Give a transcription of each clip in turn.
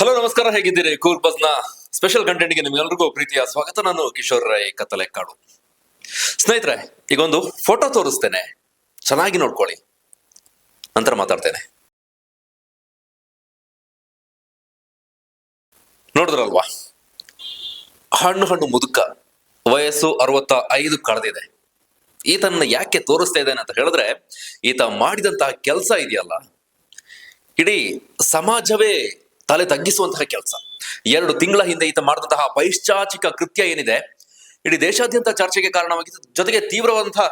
Hello ನಮಸ್ಕಾರ, ಹೇಗಿದ್ದೀರಿ? Cool bus ನ ಸ್ಪೆಷಲ್ ಕಂಟೆಂಟ್ ಗೆ ನಿಮ್ಗೆಲ್ರಿಗೂ ಪ್ರೀತಿಯ ಸ್ವಾಗತ. ನಾನು ಕಿಶೋರ್ ರೈ ಕತ್ತಲೆಕಾಡು. ಸ್ನೇಹಿತರೆ, ಈಗೊಂದು ಫೋಟೋ ತೋರಿಸ್ತೇನೆ, ಚೆನ್ನಾಗಿ ನೋಡ್ಕೊಳ್ಳಿ, ನಂತರ ಮಾತಾಡ್ತೇನೆ. ನೋಡಿದ್ರಲ್ವಾ, ಹಣ್ಣು ಮುದುಕ, ವಯಸ್ಸು 65 ಕಳೆದಿದೆ. ಈತನ ಯಾಕೆ ತೋರಿಸ್ತಾ ಇದ್ದೇನೆ ಅಂತ ಹೇಳಿದ್ರೆ, ಈತ ಮಾಡಿದಂತಹ ಕೆಲಸ ಇದೆಯಲ್ಲ, ಇಡೀ ಸಮಾಜವೇ ತಲೆ ತಗ್ಗಿಸುವಂತಹ ಕೆಲಸ. 2 ತಿಂಗಳ ಹಿಂದೆ ಈತ ಮಾಡಿದಂತಹ ಪೈಶಾಚಿಕ ಕೃತ್ಯ ಏನಿದೆ, ಇಡೀ ದೇಶಾದ್ಯಂತ ಚರ್ಚೆಗೆ ಕಾರಣವಾಗಿತ್ತು. ಜೊತೆಗೆ ತೀವ್ರವಾದಂತಹ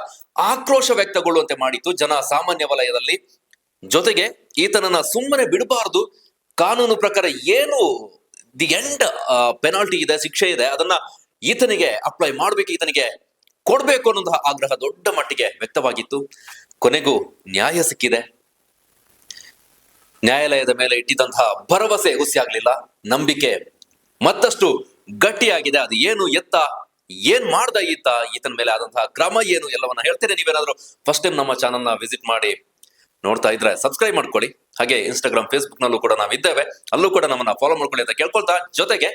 ಆಕ್ರೋಶ ವ್ಯಕ್ತಗೊಳ್ಳುವಂತೆ ಮಾಡಿತ್ತು ಜನ ಸಾಮಾನ್ಯ ವಲಯದಲ್ಲಿ. ಜೊತೆಗೆ ಈತನನ್ನ ಸುಮ್ಮನೆ ಬಿಡಬಾರದು, ಕಾನೂನು ಪ್ರಕಾರ ಏನು ದಿ ಎಂಡ್ ಪೆನಾಲ್ಟಿ ಇದೆ, ಶಿಕ್ಷೆ ಇದೆ, ಅದನ್ನ ಈತನಿಗೆ ಅಪ್ಲೈ ಮಾಡ್ಬೇಕು, ಈತನಿಗೆ ಕೊಡ್ಬೇಕು ಅನ್ನೋಂತಹ ಆಗ್ರಹ ದೊಡ್ಡ ಮಟ್ಟಿಗೆ ವ್ಯಕ್ತವಾಗಿತ್ತು. ಕೊನೆಗೂ ನ್ಯಾಯ ಸಿಕ್ಕಿದೆ. ನ್ಯಾಯಾಲಯದ ಮೇಲೆ ಇಟ್ಟಿದ್ದಂತಹ ಭರವಸೆ ಹುಸಿಯಾಗ್ಲಿಲ್ಲ, ನಂಬಿಕೆ ಮತ್ತಷ್ಟು ಗಟ್ಟಿಯಾಗಿದೆ. ಅದು ಏನು, ಎತ್ತ, ಏನ್ ಮಾಡ್ದ ಈತನ ಮೇಲೆ ಆದಂತಹ ಕ್ರಮ ಏನು, ಎಲ್ಲವನ್ನ ಹೇಳ್ತೇನೆ. ನೀವೇನಾದ್ರೂ ಫಸ್ಟ್ ಟೈಮ್ ನಮ್ಮ ಚಾನಲ್ ನ ವಿಸಿಟ್ ಮಾಡಿ ನೋಡ್ತಾ ಇದ್ರೆ ಸಬ್ಸ್ಕ್ರೈಬ್ ಮಾಡ್ಕೊಳ್ಳಿ. ಹಾಗೆ ಇನ್ಸ್ಟಾಗ್ರಾಮ್, ಫೇಸ್ಬುಕ್ ನಲ್ಲೂ ಕೂಡ ನಾವಿದ್ದೇವೆ, ಅಲ್ಲೂ ಕೂಡ ನಮ್ಮನ್ನ ಫಾಲೋ ಮಾಡ್ಕೊಳ್ಳಿ ಅಂತ ಕೇಳ್ಕೊಳ್ತಾ, ಜೊತೆಗೆ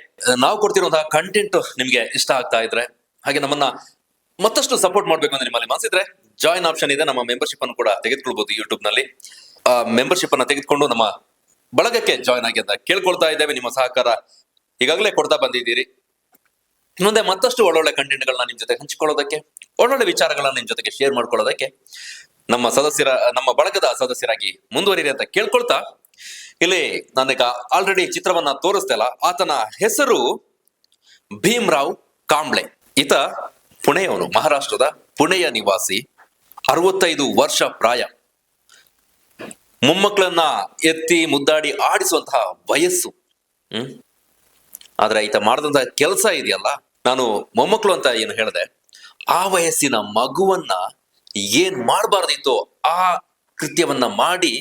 ನಾವು ಕೊಡ್ತಿರುವಂತಹ ಕಂಟೆಂಟ್ ನಿಮ್ಗೆ ಇಷ್ಟ ಆಗ್ತಾ ಇದ್ರೆ, ಹಾಗೆ ನಮ್ಮನ್ನ ಮತ್ತಷ್ಟು ಸಪೋರ್ಟ್ ಮಾಡ್ಬೇಕು ಅಂದ್ರೆ ನಿಮ್ಮಲ್ಲಿ ಮನಸ್ಸಿದ್ರೆ ಜಾಯಿನ್ ಆಪ್ಷನ್ ಇದೆ, ನಮ್ಮ ಮೆಂಬರ್ಶಿಪ್ ಅನ್ನು ಕೂಡ ತೆಗೆದುಕೊಳ್ಬಹುದು ಯೂಟ್ಯೂಬ್ ನಲ್ಲಿ. ಮೆಂಬರ್ಶಿಪ್ ಅನ್ನ ತೆಗೆದುಕೊಂಡು ನಮ್ಮ ಬಳಗಕ್ಕೆ ಜಾಯಿನ್ ಆಗಿ ಅಂತ ಕೇಳ್ಕೊಳ್ತಾ ಇದ್ದೇವೆ. ನಿಮ್ಮ ಸಹಕಾರ ಈಗಾಗಲೇ ಕೊಡ್ತಾ ಬಂದಿದ್ದೀರಿ. ಮುಂದೆ ಮತ್ತಷ್ಟು ಒಳ್ಳೊಳ್ಳೆ ಕಂಟೆಂಟ್ ಗಳನ್ನ ನಿಮ್ ಜೊತೆ ಹಂಚಿಕೊಳ್ಳೋದಕ್ಕೆ, ಒಳ್ಳೊಳ್ಳೆ ವಿಚಾರಗಳನ್ನ ನಿಮ್ ಜೊತೆಗೆ ಶೇರ್ ಮಾಡ್ಕೊಳ್ಳೋದಕ್ಕೆ ನಮ್ಮ ಬಳಗದ ಸದಸ್ಯರಾಗಿ ಮುಂದುವರಿರಿ ಅಂತ ಕೇಳ್ಕೊಳ್ತಾ, ಇಲ್ಲಿ ನಾನೀಗ ಆಲ್ರೆಡಿ ಚಿತ್ರವನ್ನ ತೋರಿಸ್ತಲ್ಲ. ಆತನ ಹೆಸರು ಭೀಮ್ರಾವ್ ಕಾಂಬ್ಳೆ. ಈತ ಪುಣೆಯವನು, ಮಹಾರಾಷ್ಟ್ರದ ಪುಣೆಯ ನಿವಾಸಿ, 65 ವರ್ಷ ಪ್ರಾಯ, ಮೊಮ್ಮಕ್ಕಳನ್ನ ಎತ್ತಿ ಮುದ್ದಾಡಿ ಆಡಿಸುವಂತಹ ವಯಸ್ಸು. ಆದ್ರೆ ಈತ ಮಾಡಿದಂತಹ ಕೆಲಸ ಇದೆಯಲ್ಲ, ನಾನು ಮೊಮ್ಮಕ್ಕಳು ಅಂತ ಏನು ಹೇಳಿದೆ, ಆ ವಯಸ್ಸಿನ ಮಗುವನ್ನ ಏನ್ ಮಾಡಬಾರ್ದಿತ್ತು ಆ ಕೃತ್ಯವನ್ನ ಮಾಡಿ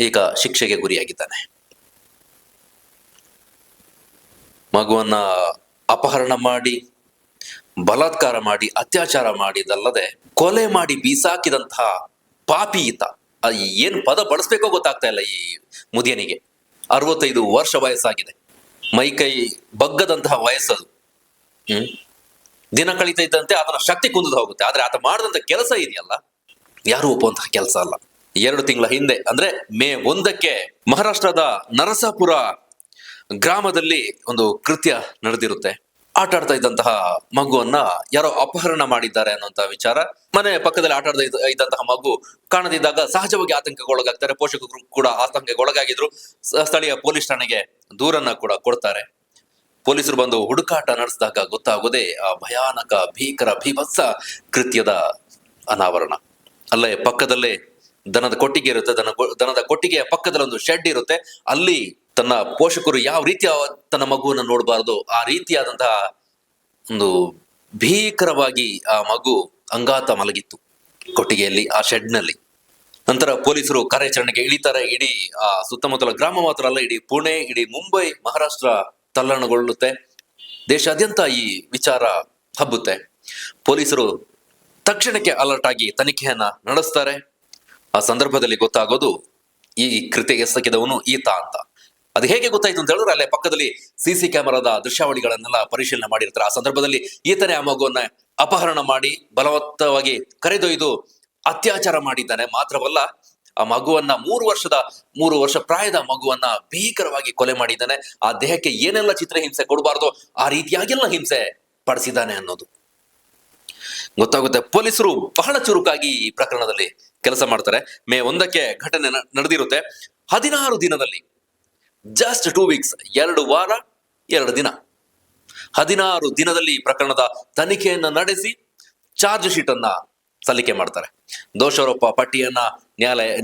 ಈಗ ಶಿಕ್ಷೆಗೆ ಗುರಿಯಾಗಿದ್ದಾನೆ. ಮಗುವನ್ನ ಅಪಹರಣ ಮಾಡಿ, ಬಲಾತ್ಕಾರ ಮಾಡಿ, ಅತ್ಯಾಚಾರ ಮಾಡಿದಲ್ಲದೆ ಕೊಲೆ ಮಾಡಿ ಬೀಸಾಕಿದಂತಹ ಪಾಪಿ ಈತ. ಏನ್ ಪದ ಬಳಸ್ಬೇಕೋ ಗೊತ್ತಾಗ್ತಾ ಇಲ್ಲ ಈ ಮುದಿಯನಿಗೆ. 65 ವರ್ಷ ವಯಸ್ಸಾಗಿದೆ, ಮೈಕೈ ಬಗ್ಗದಂತಹ ವಯಸ್ಸದು. ದಿನ ಕಳೀತಾ ಇದ್ದಂತೆ ಆತನ ಶಕ್ತಿ ಕುಂದಿದು ಹೋಗುತ್ತೆ. ಆದ್ರೆ ಆತ ಮಾಡಿದಂತ ಕೆಲಸ ಇದೆಯಲ್ಲ, ಯಾರು ಒಪ್ಪುವಂತಹ ಕೆಲಸ ಅಲ್ಲ. 2 ತಿಂಗಳ ಹಿಂದೆ, ಅಂದ್ರೆ ಮೇ 1ಕ್ಕೆ ಮಹಾರಾಷ್ಟ್ರದ ನರಸಾಪುರ ಗ್ರಾಮದಲ್ಲಿ ಒಂದು ಕೃತ್ಯ ನಡೆದಿರುತ್ತೆ. ಆಟ ಆಡ್ತಾ ಇದ್ದಂತಹ ಮಗುವನ್ನ ಯಾರೋ ಅಪಹರಣ ಮಾಡಿದ್ದಾರೆ ಅನ್ನುವಂತ ವಿಚಾರ. ಮನೆ ಪಕ್ಕದಲ್ಲಿ ಆಟ ಆಡ್ತಾ ಇದ್ದಂತಹ ಮಗು ಕಾಣದಿದ್ದಾಗ ಸಹಜವಾಗಿ ಆತಂಕಗೊಳಗಾಗ್ತಾರೆ. ಪೋಷಕರು ಕೂಡ ಆತಂಕಗೊಳಗಾಗಿದ್ರು. ಸ್ಥಳೀಯ ಪೊಲೀಸ್ ಠಾಣೆಗೆ ದೂರನ್ನ ಕೂಡ ಕೊಡ್ತಾರೆ. ಪೊಲೀಸರು ಬಂದು ಹುಡುಕಾಟ ನಡೆಸಿದಾಗ ಗೊತ್ತಾಗೋದೇ ಆ ಭಯಾನಕ, ಭೀಕರ, ಭೀಭತ್ಸ ಕೃತ್ಯದ ಅನಾವರಣ. ಅಲ್ಲೇ ಪಕ್ಕದಲ್ಲೇ ದನದ ಕೊಟ್ಟಿಗೆ ಇರುತ್ತೆ. ದನದ ಕೊಟ್ಟಿಗೆಯ ಪಕ್ಕದಲ್ಲಿ ಒಂದು ಶೆಡ್ ಇರುತ್ತೆ. ಅಲ್ಲಿ ತನ್ನ ಪೋಷಕರು ಯಾವ ರೀತಿಯ ತನ್ನ ಮಗುವನ್ನ ನೋಡಬಾರದು ಆ ರೀತಿಯಾದಂತಹ ಒಂದು ಭೀಕರವಾಗಿ ಆ ಮಗು ಅಂಗಾತ ಮಲಗಿತ್ತು ಕೊಟ್ಟಿಗೆಯಲ್ಲಿ, ಆ ಶೆಡ್ ನಲ್ಲಿ. ನಂತರ ಪೊಲೀಸರು ಕಾರ್ಯಾಚರಣೆಗೆ ಇಳಿತಾರೆ. ಇಡೀ ಆ ಸುತ್ತಮುತ್ತಲ ಗ್ರಾಮ ಮಾತ್ರ ಅಲ್ಲ, ಇಡೀ ಪುಣೆ, ಇಡೀ ಮುಂಬೈ, ಮಹಾರಾಷ್ಟ್ರ ತಲ್ಲಣಗೊಳ್ಳುತ್ತೆ. ದೇಶಾದ್ಯಂತ ಈ ವಿಚಾರ ಹಬ್ಬುತ್ತೆ. ಪೊಲೀಸರು ತಕ್ಷಣಕ್ಕೆ ಅಲರ್ಟ್ ಆಗಿ ತನಿಖೆಯನ್ನ ನಡೆಸ್ತಾರೆ. ಆ ಸಂದರ್ಭದಲ್ಲಿ ಗೊತ್ತಾಗೋದು ಈ ಕೃತ್ಯ ಎಸಗಿದವನು ಈತ ಅಂತ. ಅದು ಹೇಗೆ ಗೊತ್ತಾಯ್ತು ಅಂತ ಹೇಳಿದ್ರೆ, ಅಲ್ಲೇ ಪಕ್ಕದಲ್ಲಿ ಸಿಸಿ ಕ್ಯಾಮೆರಾದ ದೃಶ್ಯಾವಳಿಗಳನ್ನೆಲ್ಲ ಪರಿಶೀಲನೆ ಮಾಡಿರ್ತಾರೆ. ಆ ಸಂದರ್ಭದಲ್ಲಿ ಈತನೇ ಆ ಮಗುವನ್ನ ಅಪಹರಣ ಮಾಡಿ ಬಲವತ್ತವಾಗಿ ಕರೆದೊಯ್ದು ಅತ್ಯಾಚಾರ ಮಾಡಿದ್ದಾನೆ. ಮಾತ್ರವಲ್ಲ, ಆ ಮಗುವನ್ನ 3 ವರ್ಷ ಪ್ರಾಯದ ಮಗುವನ್ನ ಭೀಕರವಾಗಿ ಕೊಲೆ ಮಾಡಿದ್ದಾನೆ. ಆ ದೇಹಕ್ಕೆ ಏನೆಲ್ಲ ಚಿತ್ರಹಿಂಸೆ ಕೊಡಬಾರ್ದು ಆ ರೀತಿಯಾಗೆಲ್ಲ ಹಿಂಸೆ ಪಡಿಸಿದ್ದಾನೆ ಅನ್ನೋದು ಗೊತ್ತಾಗುತ್ತೆ. ಪೊಲೀಸರು ಬಹಳ ಚುರುಕಾಗಿ ಈ ಪ್ರಕರಣದಲ್ಲಿ ಕೆಲಸ ಮಾಡ್ತಾರೆ. ಮೇ 1ಕ್ಕೆ ಘಟನೆ ನಡೆದಿರುತ್ತೆ. 16 ದಿನದಲ್ಲಿ, ಜಸ್ಟ್ 2 ವೀಕ್ಸ್, 2 ವಾರ 2 ದಿನ, 16 ದಿನದಲ್ಲಿ ಪ್ರಕರಣದ ತನಿಖೆಯನ್ನ ನಡೆಸಿ ಚಾರ್ಜ್ ಶೀಟ್ ಅನ್ನ ಸಲ್ಲಿಕೆ ಮಾಡ್ತಾರೆ. ದೋಷಾರೋಪ ಪಟ್ಟಿಯನ್ನ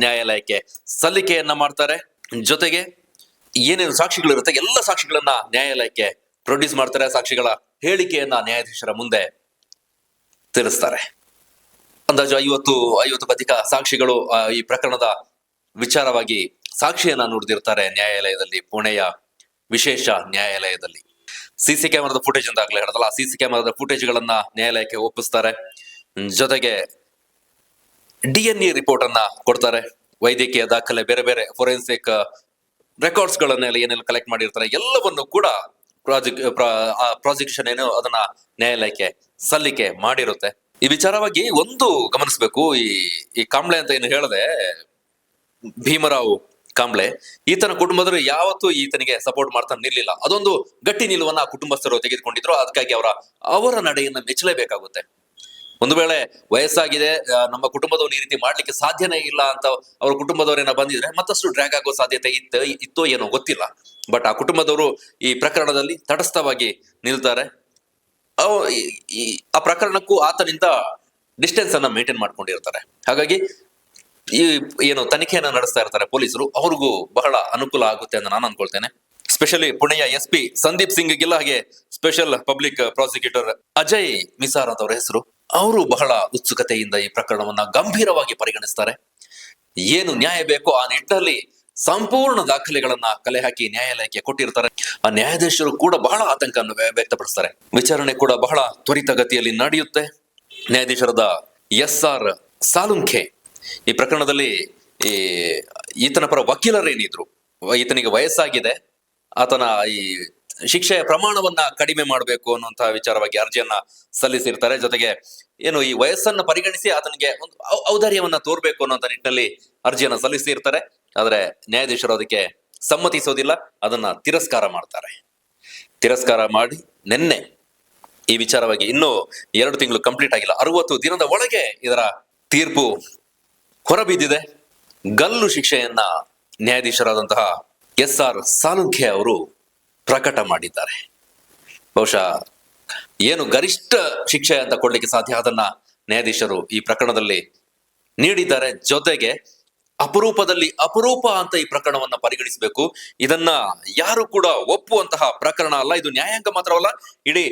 ನ್ಯಾಯಾಲಯಕ್ಕೆ ಸಲ್ಲಿಕೆಯನ್ನ ಮಾಡ್ತಾರೆ. ಜೊತೆಗೆ ಏನೇನು ಸಾಕ್ಷಿಗಳಿರುತ್ತೆ ಎಲ್ಲ ಸಾಕ್ಷಿಗಳನ್ನ ನ್ಯಾಯಾಲಯಕ್ಕೆ ಪ್ರೊಡ್ಯೂಸ್ ಮಾಡ್ತಾರೆ. ಸಾಕ್ಷಿಗಳ ಹೇಳಿಕೆಯನ್ನ ನ್ಯಾಯಾಧೀಶರ ಮುಂದೆ ತಿಳಿಸ್ತಾರೆ. ಅಂದಾಜು 50 ಅಧಿಕ ಸಾಕ್ಷಿಗಳು ಈ ಪ್ರಕರಣದ ವಿಚಾರವಾಗಿ ಸಾಕ್ಷಿಯನ್ನ ನುಡಿದಿರ್ತಾರೆ ನ್ಯಾಯಾಲಯದಲ್ಲಿ, ಪುಣೆಯ ವಿಶೇಷ ನ್ಯಾಯಾಲಯದಲ್ಲಿ. ಸಿಸಿ ಕ್ಯಾಮೆರಾದ ಫುಟೇಜ್ ಅಂತ ಆಗ್ಲೇ ಹೇಳದಲ್ಲ, ಆ ಸಿಸಿ ಕ್ಯಾಮೆರಾದ ಫುಟೇಜ್ ಗಳನ್ನ ನ್ಯಾಯಾಲಯಕ್ಕೆ ಒಪ್ಪಿಸ್ತಾರೆ. ಜೊತೆಗೆ DNA ರಿಪೋರ್ಟ್ ಅನ್ನ ಕೊಡ್ತಾರೆ. ವೈದ್ಯಕೀಯ ದಾಖಲೆ, ಬೇರೆ ಬೇರೆ ಫೋರೆನ್ಸಿಕ್ ರೆಕಾರ್ಡ್ಸ್ ಗಳನ್ನೆಲ್ಲ ಏನೆಲ್ಲ ಕಲೆಕ್ಟ್ ಮಾಡಿರ್ತಾರೆ ಎಲ್ಲವನ್ನು ಕೂಡ ಪ್ರಾಸಿಕ್ಯೂಷನ್ ಏನು ಅದನ್ನ ನ್ಯಾಯಾಲಯಕ್ಕೆ ಸಲ್ಲಿಕೆ ಮಾಡಿರುತ್ತೆ. ಈ ವಿಚಾರವಾಗಿ ಒಂದು ಗಮನಿಸಬೇಕು, ಈ ಕಾಂಬ್ಳೆ ಅಂತ ಏನು ಹೇಳದೆ, ಭೀಮರಾವ್ ಕಾಂಬ್ಳೆ, ಈತನ ಕುಟುಂಬದವರು ಯಾವತ್ತೂ ಈತನಿಗೆ ಸಪೋರ್ಟ್ ಮಾಡ್ತಾ ನಿಲ್ಲಿಲ್ಲ. ಅದೊಂದು ಗಟ್ಟಿ ನಿಲುವನ್ನ ಕುಟುಂಬಸ್ಥರು ತೆಗೆದುಕೊಂಡಿದ್ರು. ಅದಕ್ಕಾಗಿ ಅವರ ನಡೆಯನ್ನ ಮೆಚ್ಚಲೇಬೇಕಾಗುತ್ತೆ. ಒಂದು ವೇಳೆ ವಯಸ್ಸಾಗಿದೆ, ನಮ್ಮ ಕುಟುಂಬದವರು ಈ ರೀತಿ ಮಾಡ್ಲಿಕ್ಕೆ ಸಾಧ್ಯನೇ ಇಲ್ಲ ಅಂತ ಅವ್ರ ಕುಟುಂಬದವರೇನ ಬಂದಿದ್ರೆ ಮತ್ತಷ್ಟು ಡ್ರ್ಯಾಗ್ ಆಗೋ ಸಾಧ್ಯತೆ ಇತ್ತೋ ಏನೋ ಗೊತ್ತಿಲ್ಲ. ಬಟ್ ಆ ಕುಟುಂಬದವರು ಈ ಪ್ರಕರಣದಲ್ಲಿ ತಟಸ್ಥವಾಗಿ ನಿಲ್ತಾರೆ. ಆ ಪ್ರಕರಣಕ್ಕೂ ಆತನಿಂದ ಡಿಸ್ಟೆನ್ಸ್ ಅನ್ನ ಮೇಂಟೈನ್ ಮಾಡ್ಕೊಂಡಿರ್ತಾರೆ. ಹಾಗಾಗಿ ಈ ಏನು ತನಿಖೆಯನ್ನ ನಡೆಸ್ತಾ ಇರ್ತಾರೆ ಪೊಲೀಸರು, ಅವ್ರಿಗೂ ಬಹಳ ಅನುಕೂಲ ಆಗುತ್ತೆ ಅಂತ ನಾನು ಅನ್ಕೊಳ್ತೇನೆ. ಸ್ಪೆಷಲಿ ಪುಣೆಯ SP ಸಂದೀಪ್ ಸಿಂಗ್ ಗಿಲ್ಲ, ಹಾಗೆ ಸ್ಪೆಷಲ್ ಪಬ್ಲಿಕ್ ಪ್ರಾಸಿಕ್ಯೂಟರ್ ಅಜಯ್ ಮಿಸಾರ್ ಅಂತ ಅವರ ಹೆಸರು, ಅವರು ಬಹಳ ಉತ್ಸುಕತೆಯಿಂದ ಈ ಪ್ರಕರಣವನ್ನ ಗಂಭೀರವಾಗಿ ಪರಿಗಣಿಸ್ತಾರೆ. ಏನು ನ್ಯಾಯ ಬೇಕೋ ಆ ನಿಟ್ಟಿನಲ್ಲಿ ಸಂಪೂರ್ಣ ದಾಖಲೆಗಳನ್ನ ಕಲೆ ಹಾಕಿ ನ್ಯಾಯಾಲಯಕ್ಕೆ ಕೊಟ್ಟಿರ್ತಾರೆ. ಆ ನ್ಯಾಯಾಧೀಶರು ಕೂಡ ಬಹಳ ಆತಂಕವನ್ನು ವ್ಯಕ್ತಪಡಿಸ್ತಾರೆ. ವಿಚಾರಣೆ ಕೂಡ ಬಹಳ ತ್ವರಿತಗತಿಯಲ್ಲಿ ನಡೆಯುತ್ತೆ. ನ್ಯಾಯಾಧೀಶರಾದ SR ಸಾಲುಂಖೆ ಈ ಪ್ರಕರಣದಲ್ಲಿ ಈತನ ಪರ ವಕೀಲರೇನಿದ್ರು, ಈತನಿಗೆ ವಯಸ್ಸಾಗಿದೆ, ಆತನ ಈ ಶಿಕ್ಷೆಯ ಪ್ರಮಾಣವನ್ನ ಕಡಿಮೆ ಮಾಡಬೇಕು ಅನ್ನುವಂತಹ ವಿಚಾರವಾಗಿ ಅರ್ಜಿಯನ್ನ ಸಲ್ಲಿಸಿರ್ತಾರೆ. ಜೊತೆಗೆ ಏನು ಈ ವಯಸ್ಸನ್ನ ಪರಿಗಣಿಸಿ ಆತನಿಗೆ ಒಂದು ಔದಾರ್ಯವನ್ನ ತೋರ್ಬೇಕು ಅನ್ನುವಂತ ನಿಟ್ಟಿನಲ್ಲಿ ಅರ್ಜಿಯನ್ನ ಸಲ್ಲಿಸಿರ್ತಾರೆ. ಆದ್ರೆ ನ್ಯಾಯಾಧೀಶರು ಅದಕ್ಕೆ ಸಮ್ಮತಿಸೋದಿಲ್ಲ, ಅದನ್ನ ತಿರಸ್ಕಾರ ಮಾಡ್ತಾರೆ. ತಿರಸ್ಕಾರ ಮಾಡಿ ನಿನ್ನೆ ಈ ವಿಚಾರವಾಗಿ ಇನ್ನೂ 2 ತಿಂಗಳು ಕಂಪ್ಲೀಟ್ ಆಗಿಲ್ಲ, 60 ದಿನದ ಒಳಗೆ ಇದರ ತೀರ್ಪು ಹೊರಬಿದ್ದಿದೆ. ಗಲ್ಲು ಶಿಕ್ಷೆಯನ್ನ ನ್ಯಾಯಾಧೀಶರಾದಂತಹ SR ಸಾಲುಂಖೆ ಅವರು ಪ್ರಕಟ ಮಾಡಿದ್ದಾರೆ. ಬಹುಶಃ ಏನು ಗರಿಷ್ಠ ಶಿಕ್ಷೆ ಅಂತ ಕೊಡ್ಲಿಕ್ಕೆ ಸಾಧ್ಯ ಅದನ್ನ ನ್ಯಾಯಾಧೀಶರು ಈ ಪ್ರಕರಣದಲ್ಲಿ ನೀಡಿದ್ದಾರೆ. ಜೊತೆಗೆ ಅಪರೂಪದಲ್ಲಿ ಅಪರೂಪ ಅಂತ ಈ ಪ್ರಕರಣವನ್ನ ಪರಿಗಣಿಸಬೇಕು. ಇದನ್ನ ಯಾರು ಕೂಡ ಒಪ್ಪುವಂತಹ ಪ್ರಕರಣ ಅಲ್ಲ. ಇದು ನ್ಯಾಯಾಂಗ ಮಾತ್ರವಲ್ಲ, ಇಡೀ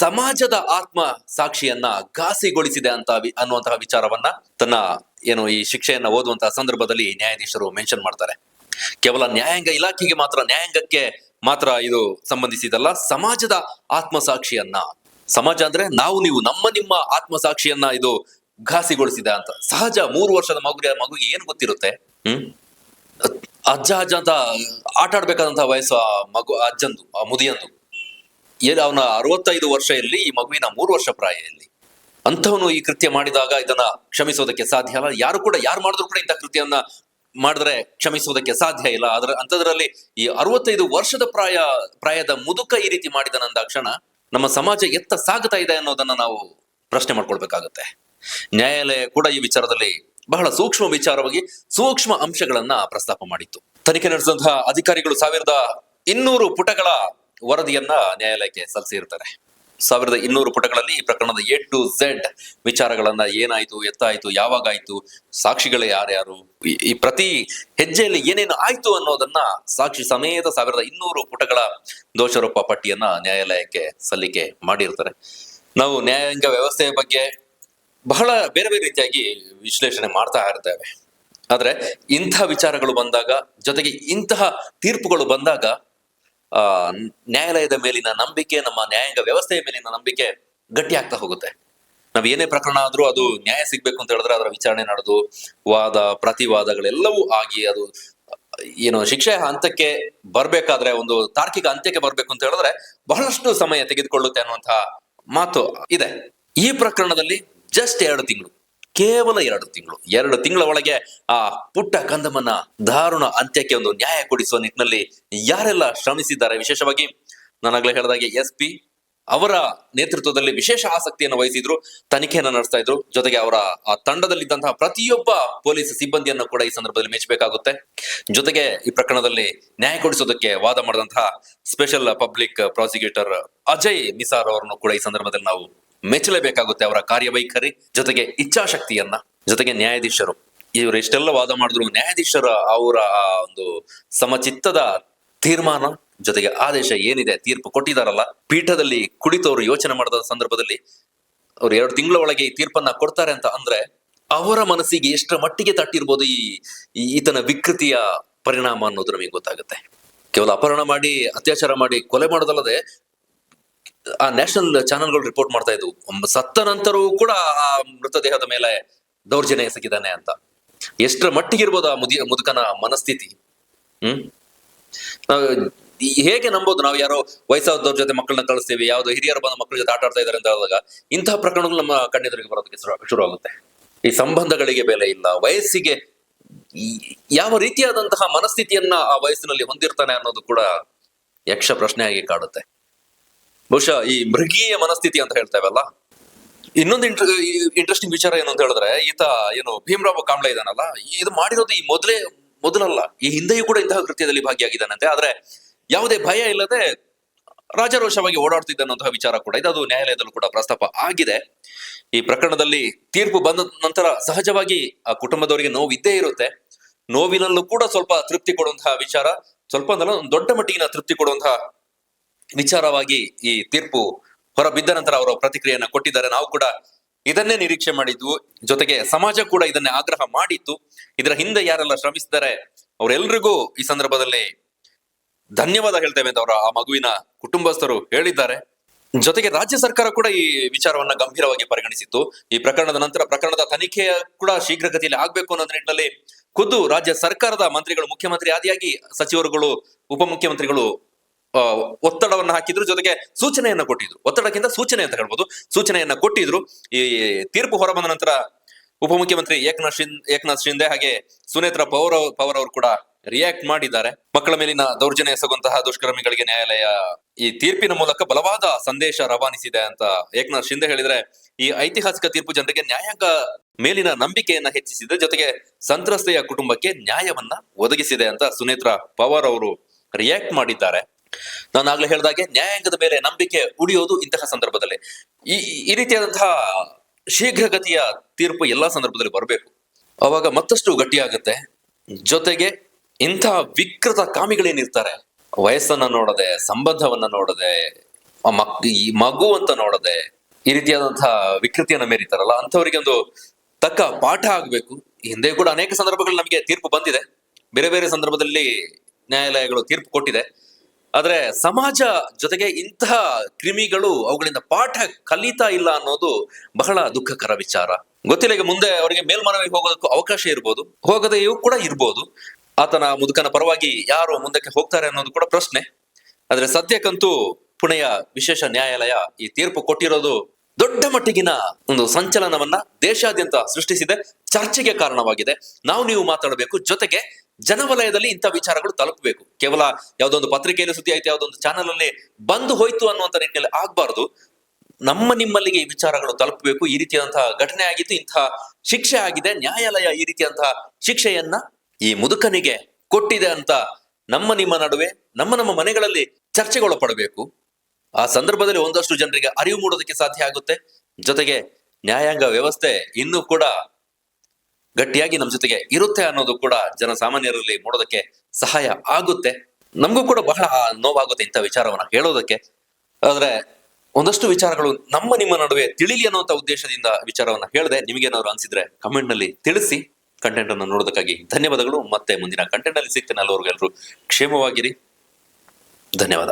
ಸಮಾಜದ ಆತ್ಮ ಸಾಕ್ಷಿಯನ್ನ ಘಾಸಿಗೊಳಿಸಿದೆ ಅಂತ ಅನ್ನುವಂತಹ ವಿಚಾರವನ್ನ ತನ್ನ ಏನು ಈ ಶಿಕ್ಷೆಯನ್ನ ಓದುವಂತಹ ಸಂದರ್ಭದಲ್ಲಿ ನ್ಯಾಯಾಧೀಶರು ಮೆನ್ಷನ್ ಮಾಡ್ತಾರೆ. ಕೇವಲ ನ್ಯಾಯಾಂಗ ಇಲಾಖೆಗೆ ಮಾತ್ರ, ನ್ಯಾಯಾಂಗಕ್ಕೆ ಮಾತ್ರ ಇದು ಸಂಬಂಧಿಸಿದಲ್ಲ, ಸಮಾಜದ ಆತ್ಮಸಾಕ್ಷಿಯನ್ನ, ಸಮಾಜ ಅಂದ್ರೆ ನಾವು ನೀವು, ನಿಮ್ಮ ಆತ್ಮಸಾಕ್ಷಿಯನ್ನ ಇದು ಘಾಸಿಗೊಳಿಸಿದೆ ಅಂತ. ಸಹಜ 3 ವರ್ಷದ ಮಗುಗೆ ಏನು ಗೊತ್ತಿರುತ್ತೆ? ಅಜ್ಜ ಅಂತ ಆಟ ಆಡ್ಬೇಕಾದಂತಹ ವಯಸ್ಸು ಆ ಅಜ್ಜಂದು, ಆ ಮುದಿಯಂದು. ಅವನ 65 ವರ್ಷ ಇರಲಿ, ಈ ಮಗುವಿನ 3 ವರ್ಷ ಪ್ರಾಯ ಇರಲಿ, ಅಂಥವನು ಈ ಕೃತ್ಯ ಮಾಡಿದಾಗ ಇದನ್ನ ಕ್ಷಮಿಸೋದಕ್ಕೆ ಸಾಧ್ಯ ಅಲ್ಲ. ಯಾರು ಮಾಡಿದ್ರು ಕೂಡ ಇಂಥ ಕೃತ್ಯವನ್ನ ಮಾಡಿದ್ರೆ ಕ್ಷಮಿಸುವುದಕ್ಕೆ ಸಾಧ್ಯ ಇಲ್ಲ. ಅಂಥದ್ರಲ್ಲಿ ಈ 65 ವರ್ಷದ ಪ್ರಾಯದ ಮುದುಕ ಈ ರೀತಿ ಮಾಡಿದನಂದಾಕ್ಷಣ ನಮ್ಮ ಸಮಾಜ ಎತ್ತ ಸಾಗ್ತಾ ಇದೆ ಅನ್ನೋದನ್ನ ನಾವು ಪ್ರಶ್ನೆ ಮಾಡ್ಕೊಳ್ಬೇಕಾಗತ್ತೆ. ನ್ಯಾಯಾಲಯ ಕೂಡ ಈ ವಿಚಾರದಲ್ಲಿ ಬಹಳ ಸೂಕ್ಷ್ಮ ವಿಚಾರವಾಗಿ ಸೂಕ್ಷ್ಮ ಅಂಶಗಳನ್ನ ಪ್ರಸ್ತಾಪ ಮಾಡಿತ್ತು. ತನಿಖೆ ನಡೆಸಿದಂತಹ ಅಧಿಕಾರಿಗಳು 1200 ಪುಟಗಳ ವರದಿಯನ್ನ ನ್ಯಾಯಾಲಯಕ್ಕೆ ಸಲ್ಲಿಸಿರ್ತಾರೆ. 1200 ಪುಟಗಳಲ್ಲಿ ಈ ಪ್ರಕರಣದ A to Z ವಿಚಾರಗಳನ್ನ, ಏನಾಯ್ತು, ಎತ್ತಾಯ್ತು, ಯಾವಾಗಾಯ್ತು, ಸಾಕ್ಷಿಗಳೇ ಯಾರ್ಯಾರು, ಈ ಪ್ರತಿ ಹೆಜ್ಜೆಯಲ್ಲಿ ಏನೇನು ಆಯ್ತು ಅನ್ನೋದನ್ನ ಸಾಕ್ಷಿ ಸಮೇತ 1200 ಪುಟಗಳ ದೋಷಾರೋಪ ಪಟ್ಟಿಯನ್ನ ನ್ಯಾಯಾಲಯಕ್ಕೆ ಸಲ್ಲಿಕೆ ಮಾಡಿರ್ತಾರೆ. ನಾವು ನ್ಯಾಯಾಂಗ ವ್ಯವಸ್ಥೆಯ ಬಗ್ಗೆ ಬಹಳ ಬೇರೆ ಬೇರೆ ರೀತಿಯಾಗಿ ವಿಶ್ಲೇಷಣೆ ಮಾಡ್ತಾ ಇರ್ತೇವೆ. ಆದ್ರೆ ಇಂಥ ವಿಚಾರಗಳು ಬಂದಾಗ, ಜೊತೆಗೆ ಇಂತಹ ತೀರ್ಪುಗಳು ಬಂದಾಗ ನ್ಯಾಯಾಲಯದ ಮೇಲಿನ ನಂಬಿಕೆ, ನಮ್ಮ ನ್ಯಾಯಾಂಗ ವ್ಯವಸ್ಥೆಯ ಮೇಲಿನ ನಂಬಿಕೆ ಗಟ್ಟಿ ಆಗ್ತಾ ಹೋಗುತ್ತೆ. ನಾವ್ ಏನೇ ಪ್ರಕರಣ ಆದ್ರೂ ಅದು ನ್ಯಾಯ ಸಿಗ್ಬೇಕು ಅಂತ ಹೇಳಿದ್ರೆ ಅದರ ವಿಚಾರಣೆ ನಡೆದು ವಾದ ಪ್ರತಿವಾದಗಳೆಲ್ಲವೂ ಆಗಿ ಅದು ಏನು ಶಿಕ್ಷೆಯ ಹಂತಕ್ಕೆ ಬರ್ಬೇಕಾದ್ರೆ, ಒಂದು ತಾರ್ಕಿಕ ಅಂತ್ಯಕ್ಕೆ ಬರ್ಬೇಕು ಅಂತ ಹೇಳಿದ್ರೆ ಬಹಳಷ್ಟು ಸಮಯ ತೆಗೆದುಕೊಳ್ಳುತ್ತೆ ಅನ್ನುವಂತಹ ಮಾತು ಇದೆ. ಈ ಪ್ರಕರಣದಲ್ಲಿ ಜಸ್ಟ್ 2 ತಿಂಗಳು, ಕೇವಲ 2 ತಿಂಗಳ ಒಳಗೆ ಆ ಪುಟ್ಟ ಕಂದಮ್ಮನ ದಾರುಣ ಅಂತ್ಯಕ್ಕೆ ಒಂದು ನ್ಯಾಯ ಕೊಡಿಸುವ ನಿಟ್ಟಿನಲ್ಲಿ ಯಾರೆಲ್ಲ ಶ್ರಮಿಸಿದ್ದಾರೆ. ವಿಶೇಷವಾಗಿ ನಾನಾಗ್ಲೇ ಹೇಳಿದಾಗೆ SP ಅವರ ನೇತೃತ್ವದಲ್ಲಿ ವಿಶೇಷ ಆಸಕ್ತಿಯನ್ನು ವಹಿಸಿದ್ರು, ತನಿಖೆಯನ್ನು ನಡೆಸ್ತಾ ಇದ್ರು. ಜೊತೆಗೆ ಅವರ ಆ ತಂಡದಲ್ಲಿದ್ದಂತಹ ಪ್ರತಿಯೊಬ್ಬ ಪೊಲೀಸ್ ಸಿಬ್ಬಂದಿಯನ್ನು ಕೂಡ ಈ ಸಂದರ್ಭದಲ್ಲಿ ಮೆಚ್ಚಬೇಕಾಗುತ್ತೆ. ಜೊತೆಗೆ ಈ ಪ್ರಕರಣದಲ್ಲಿ ನ್ಯಾಯ ಕೊಡಿಸೋದಕ್ಕೆ ವಾದ ಮಾಡಿದಂತಹ ಸ್ಪೆಷಲ್ ಪಬ್ಲಿಕ್ ಪ್ರಾಸಿಕ್ಯೂಟರ್ ಅಜಯ್ ಮಿಸಾರ್ ಅವರನ್ನು ಕೂಡ ಈ ಸಂದರ್ಭದಲ್ಲಿ ನಾವು ಮೆಚ್ಚಲೇಬೇಕಾಗುತ್ತೆ. ಅವರ ಕಾರ್ಯವೈಖರಿ, ಜೊತೆಗೆ ಇಚ್ಛಾಶಕ್ತಿಯನ್ನ, ಜೊತೆಗೆ ನ್ಯಾಯಾಧೀಶರು ಇವರು ಎಷ್ಟೆಲ್ಲ ವಾದ ಮಾಡಿದ್ರು ನ್ಯಾಯಾಧೀಶರ ಅವರ ಆ ಒಂದು ಸಮಚಿತ್ತದ ತೀರ್ಮಾನ, ಜೊತೆಗೆ ಆದೇಶ ಏನಿದೆ, ತೀರ್ಪು ಕೊಟ್ಟಿದಾರಲ್ಲ, ಪೀಠದಲ್ಲಿ ಕುಳಿತವರು ಯೋಚನೆ ಮಾಡಿದ ಸಂದರ್ಭದಲ್ಲಿ ಅವ್ರು 2 ತಿಂಗಳ ಒಳಗೆ ಈ ತೀರ್ಪನ್ನ ಕೊಡ್ತಾರೆ ಅಂತ ಅಂದ್ರೆ ಅವರ ಮನಸ್ಸಿಗೆ ಎಷ್ಟರ ಮಟ್ಟಿಗೆ ತಟ್ಟಿರ್ಬೋದು ಈತನ ವಿಕೃತಿಯ ಪರಿಣಾಮ ಅನ್ನೋದು ನಮಗೆ ಗೊತ್ತಾಗುತ್ತೆ. ಕೇವಲ ಅಪಹರಣ ಮಾಡಿ, ಅತ್ಯಾಚಾರ ಮಾಡಿ, ಕೊಲೆ ಮಾಡೋದಲ್ಲದೆ ಆ ನ್ಯಾಷನಲ್ ಚಾನೆಲ್ಗಳು ರಿಪೋರ್ಟ್ ಮಾಡ್ತಾ ಇದ್ವು, ಸತ್ತ ನಂತರವೂ ಕೂಡ ಆ ಮೃತದೇಹದ ಮೇಲೆ ದೌರ್ಜನ್ಯ ಎಸಗಿದ್ದಾನೆ ಅಂತ. ಎಷ್ಟರ ಮಟ್ಟಿಗಿರ್ಬೋದು ಆ ಮುದುಕನ ಮನಸ್ಥಿತಿ. ನಾವು ಹೇಗೆ ನಂಬೋದು? ನಾವು ಯಾರೋ ವಯಸ್ಸಾದವ್ರ ಜೊತೆ ಮಕ್ಕಳನ್ನ ಕಳಿಸ್ತೀವಿ, ಯಾವ್ದೋ ಹಿರಿಯರು ಬಂದ ಮಕ್ಕಳ ಜೊತೆ ಆಟ ಆಡ್ತಾ ಇದಾರೆ ಅಂತ ಹೇಳಿದಾಗ ಇಂತಹ ಪ್ರಕರಣಗಳು ನಮ್ಮ ಕಣ್ಣೆದುರಿಗೆ ಬರೋದಕ್ಕೆ ಶುರು ಆಗುತ್ತೆ. ಈ ಸಂಬಂಧಗಳಿಗೆ ಬೆಲೆ ಇಲ್ಲ, ವಯಸ್ಸಿಗೆ ಯಾವ ರೀತಿಯಾದಂತಹ ಮನಸ್ಥಿತಿಯನ್ನ ಆ ವಯಸ್ಸಿನಲ್ಲಿ ಹೊಂದಿರ್ತಾನೆ ಅನ್ನೋದು ಕೂಡ ಯಕ್ಷ ಪ್ರಶ್ನೆಯಾಗಿ ಕಾಡುತ್ತೆ. ಬಹುಶಃ ಈ ಮೃಗೀಯ ಮನಸ್ಥಿತಿ ಅಂತ ಹೇಳ್ತೇವಲ್ಲ. ಇನ್ನೊಂದು ಇಂಟ್ರೆಸ್ಟಿಂಗ್ ವಿಚಾರ ಏನು ಅಂತ ಹೇಳಿದ್ರೆ, ಈತ ಏನು ಭೀಮರಾವ್ ಕಾಂಬ್ಳೆ ಇದಾನಲ್ಲ, ಇದು ಮಾಡಿರೋದು ಈ ಮೊದಲಲ್ಲ, ಈ ಹಿಂದೆಯೂ ಕೂಡ ಇಂತಹ ಕೃತ್ಯದಲ್ಲಿ ಭಾಗಿಯಾಗಿದ್ದಾನಂತೆ. ಆದ್ರೆ ಯಾವುದೇ ಭಯ ಇಲ್ಲದೆ ರಾಜಾರೋಷವಾಗಿ ಓಡಾಡ್ತಿದ್ದಂತಹ ವಿಚಾರ ಕೂಡ ಇದೆ. ಅದು ನ್ಯಾಯಾಲಯದಲ್ಲೂ ಕೂಡ ಪ್ರಸ್ತಾಪ ಆಗಿದೆ. ಈ ಪ್ರಕರಣದಲ್ಲಿ ತೀರ್ಪು ಬಂದ ನಂತರ ಸಹಜವಾಗಿ ಆ ಕುಟುಂಬದವರಿಗೆ ನೋವು ಇದ್ದೇ ಇರುತ್ತೆ. ನೋವಿನಲ್ಲೂ ಕೂಡ ಸ್ವಲ್ಪ ತೃಪ್ತಿ ಕೊಡುವಂತಹ ವಿಚಾರ, ಸ್ವಲ್ಪ ಅಂದ್ರೆ ಒಂದು ದೊಡ್ಡ ಮಟ್ಟಿಗಿನ ತೃಪ್ತಿ ಕೊಡುವಂತಹ ವಿಚಾರವಾಗಿ ಈ ತೀರ್ಪು ಹೊರ ಬಿದ್ದ ನಂತರ ಅವರ ಪ್ರತಿಕ್ರಿಯೆಯನ್ನ ಕೊಟ್ಟಿದ್ದಾರೆ. ನಾವು ಕೂಡ ಇದನ್ನೇ ನಿರೀಕ್ಷೆ ಮಾಡಿದ್ವು, ಜೊತೆಗೆ ಸಮಾಜ ಕೂಡ ಇದನ್ನೇ ಆಗ್ರಹ ಮಾಡಿತ್ತು. ಇದರ ಹಿಂದೆ ಯಾರೆಲ್ಲ ಶ್ರಮಿಸಿದ್ದಾರೆ ಅವರೆಲ್ಲರಿಗೂ ಈ ಸಂದರ್ಭದಲ್ಲಿ ಧನ್ಯವಾದ ಹೇಳ್ತೇವೆ ಅಂತ ಅವರ ಆ ಮಗುವಿನ ಕುಟುಂಬಸ್ಥರು ಹೇಳಿದ್ದಾರೆ. ಜೊತೆಗೆ ರಾಜ್ಯ ಸರ್ಕಾರ ಕೂಡ ಈ ವಿಚಾರವನ್ನ ಗಂಭೀರವಾಗಿ ಪರಿಗಣಿಸಿತ್ತು. ಈ ಪ್ರಕರಣದ ನಂತರ ಪ್ರಕರಣದ ತನಿಖೆ ಕೂಡ ಶೀಘ್ರಗತಿಯಲ್ಲಿ ಆಗ್ಬೇಕು ಅನ್ನೋ ನಿಟ್ಟಿನಲ್ಲಿ ಖುದ್ದು ರಾಜ್ಯ ಸರ್ಕಾರದ ಮಂತ್ರಿಗಳು, ಮುಖ್ಯಮಂತ್ರಿ ಆದಿಯಾಗಿ ಸಚಿವರುಗಳು, ಉಪಮುಖ್ಯಮಂತ್ರಿಗಳು ಒತ್ತಡವನ್ನ ಹಾಕಿದ್ರು, ಜೊತೆಗೆ ಸೂಚನೆಯನ್ನ ಕೊಟ್ಟಿದ್ರು. ಒತ್ತಡಕ್ಕಿಂತ ಸೂಚನೆ ಅಂತ ಹೇಳ್ಬೋದು, ಸೂಚನೆಯನ್ನ ಕೊಟ್ಟಿದ್ರು. ಈ ತೀರ್ಪು ಹೊರಬಂದ ನಂತರ ಉಪಮುಖ್ಯಮಂತ್ರಿ ಏಕನಾಥ್ ಶಿಂದೆ ಹಾಗೆ ಸುನೇತ್ರಾ ಪವಾರ್ ಅವರು ಕೂಡ ರಿಯಾಕ್ಟ್ ಮಾಡಿದ್ದಾರೆ. ಮಕ್ಕಳ ಮೇಲಿನ ದೌರ್ಜನ್ಯ ಎಸಗುವಂತಹ ದುಷ್ಕರ್ಮಿಗಳಿಗೆ ನ್ಯಾಯಾಲಯ ಈ ತೀರ್ಪಿನ ಮೂಲಕ ಬಲವಾದ ಸಂದೇಶ ರವಾನಿಸಿದೆ ಅಂತ ಏಕನಾಥ್ ಶಿಂದೆ ಹೇಳಿದ್ರೆ, ಈ ಐತಿಹಾಸಿಕ ತೀರ್ಪು ಜನರಿಗೆ ನ್ಯಾಯಾಂಗ ಮೇಲಿನ ನಂಬಿಕೆಯನ್ನ ಹೆಚ್ಚಿಸಿದೆ, ಜೊತೆಗೆ ಸಂತ್ರಸ್ತೆಯ ಕುಟುಂಬಕ್ಕೆ ನ್ಯಾಯವನ್ನ ಒದಗಿಸಿದೆ ಅಂತ ಸುನೇತ್ರಾ ಪವಾರ್ ಅವರು ರಿಯಾಕ್ಟ್ ಮಾಡಿದ್ದಾರೆ. ನಾನು ಆಗ್ಲೇ ಹೇಳಿದಾಗೆ ನ್ಯಾಯಾಂಗದ ಮೇಲೆ ನಂಬಿಕೆ ಉಳಿಯೋದು ಇಂತಹ ಸಂದರ್ಭದಲ್ಲಿ. ಈ ರೀತಿಯಾದಂತಹ ಶೀಘ್ರಗತಿಯ ತೀರ್ಪು ಎಲ್ಲಾ ಸಂದರ್ಭದಲ್ಲಿ ಬರಬೇಕು, ಅವಾಗ ಮತ್ತಷ್ಟು ಗಟ್ಟಿಯಾಗುತ್ತೆ. ಜೊತೆಗೆ ಇಂಥ ವಿಕೃತ ಕಾಮಿಗಳೇನಿರ್ತಾರೆ, ವಯಸ್ಸನ್ನ ನೋಡದೆ, ಸಂಬಂಧವನ್ನ ನೋಡದೆ, ಈ ಮಗು ಅಂತ ನೋಡದೆ ಈ ರೀತಿಯಾದಂತಹ ವಿಕೃತಿಯನ್ನ ಮೇರಿತಾರಲ್ಲ, ಅಂಥವರಿಗೆ ಒಂದು ತಕ್ಕ ಪಾಠ ಆಗ್ಬೇಕು. ಹಿಂದೆ ಕೂಡ ಅನೇಕ ಸಂದರ್ಭಗಳು ನಮಗೆ ತೀರ್ಪು ಬಂದಿದೆ, ಬೇರೆ ಬೇರೆ ಸಂದರ್ಭದಲ್ಲಿ ನ್ಯಾಯಾಲಯಗಳು ತೀರ್ಪು ಕೊಟ್ಟಿದೆ. ಆದ್ರೆ ಸಮಾಜ ಜೊತೆಗೆ ಇಂತಹ ಕ್ರಿಮಿಗಳು ಅವುಗಳಿಂದ ಪಾಠ ಕಲಿತಾ ಇಲ್ಲ ಅನ್ನೋದು ಬಹಳ ದುಃಖಕರ ವಿಚಾರ. ಗೊತ್ತಿಲ್ಲ, ಈಗ ಮುಂದೆ ಅವರಿಗೆ ಮೇಲ್ಮನವಿಗೆ ಹೋಗೋದಕ್ಕೂ ಅವಕಾಶ ಇರ್ಬೋದು, ಹೋಗದೆಯೂ ಕೂಡ ಇರ್ಬೋದು. ಆತನ ಮುದುಕನ ಪರವಾಗಿ ಯಾರು ಮುಂದಕ್ಕೆ ಹೋಗ್ತಾರೆ ಅನ್ನೋದು ಕೂಡ ಪ್ರಶ್ನೆ. ಆದ್ರೆ ಸದ್ಯಕ್ಕಂತೂ ಪುಣೆಯ ವಿಶೇಷ ನ್ಯಾಯಾಲಯ ಈ ತೀರ್ಪು ಕೊಟ್ಟಿರೋದು ದೊಡ್ಡ ಮಟ್ಟಿಗಿನ ಒಂದು ಸಂಚಲನವನ್ನ ದೇಶಾದ್ಯಂತ ಸೃಷ್ಟಿಸಿದೆ, ಚರ್ಚೆಗೆ ಕಾರಣವಾಗಿದೆ. ನೀವು ಮಾತಾಡಬೇಕು, ಜೊತೆಗೆ ಜನವಲಯದಲ್ಲಿ ಇಂಥ ವಿಚಾರಗಳು ತಲುಪಬೇಕು. ಕೇವಲ ಯಾವ್ದೊಂದು ಪತ್ರಿಕೆಯಲ್ಲಿ ಸುದ್ದಿ ಆಯ್ತು, ಯಾವ್ದೊಂದು ಚಾನಲ್ ಅಲ್ಲಿ ಬಂದು ಹೋಯ್ತು ಅನ್ನುವಂತ ನಿಟ್ಟಿನಲ್ಲಿ ಆಗ್ಬಾರ್ದು. ನಿಮ್ಮಲ್ಲಿಗೆ ಈ ವಿಚಾರಗಳು ತಲುಪಬೇಕು. ಈ ರೀತಿಯಾದಂತಹ ಘಟನೆ ಆಗಿತ್ತು, ಇಂತಹ ಶಿಕ್ಷೆ ಆಗಿದೆ, ನ್ಯಾಯಾಲಯ ಈ ರೀತಿಯಂತಹ ಶಿಕ್ಷೆಯನ್ನ ಈ ಮುದುಕನಿಗೆ ಕೊಟ್ಟಿದೆ ಅಂತ ನಿಮ್ಮ ನಡುವೆ ನಮ್ಮ ಮನೆಗಳಲ್ಲಿ ಚರ್ಚೆಗೊಳಪಡಬೇಕು. ಆ ಸಂದರ್ಭದಲ್ಲಿ ಒಂದಷ್ಟು ಜನರಿಗೆ ಅರಿವು ಮೂಡೋದಕ್ಕೆ ಸಾಧ್ಯ ಆಗುತ್ತೆ. ಜೊತೆಗೆ ನ್ಯಾಯಾಂಗ ವ್ಯವಸ್ಥೆ ಇನ್ನೂ ಕೂಡ ಗಟ್ಟಿಯಾಗಿ ನಮ್ಮ ಜೊತೆಗೆ ಇರುತ್ತೆ ಅನ್ನೋದು ಕೂಡ ಜನಸಾಮಾನ್ಯರಲ್ಲಿ ಮೂಡೋದಕ್ಕೆ ಸಹಾಯ ಆಗುತ್ತೆ. ನಮಗೂ ಕೂಡ ಬಹಳ ನೋವಾಗುತ್ತೆ ಇಂಥ ವಿಚಾರವನ್ನ ಹೇಳೋದಕ್ಕೆ. ಆದ್ರೆ ಒಂದಷ್ಟು ವಿಚಾರಗಳು ನಿಮ್ಮ ನಡುವೆ ತಿಳಿಲಿ ಅನ್ನುವಂತ ಉದ್ದೇಶದಿಂದ ವಿಚಾರವನ್ನ ಹೇಳಿದೆ. ನಿಮಗೇನಾದ್ರು ಅನ್ಸಿದ್ರೆ ಕಮೆಂಟ್ ನಲ್ಲಿ ತಿಳಿಸಿ. ಕಂಟೆಂಟ್ ಅನ್ನು ನೋಡೋದಕ್ಕಾಗಿ ಧನ್ಯವಾದಗಳು. ಮತ್ತೆ ಮುಂದಿನ ಕಂಟೆಂಟ್ ಅಲ್ಲಿ ಸಿಗ್ತೇನೆ. ಎಲ್ಲರಿಗೂ ಕ್ಷೇಮವಾಗಿರಿ. ಧನ್ಯವಾದ.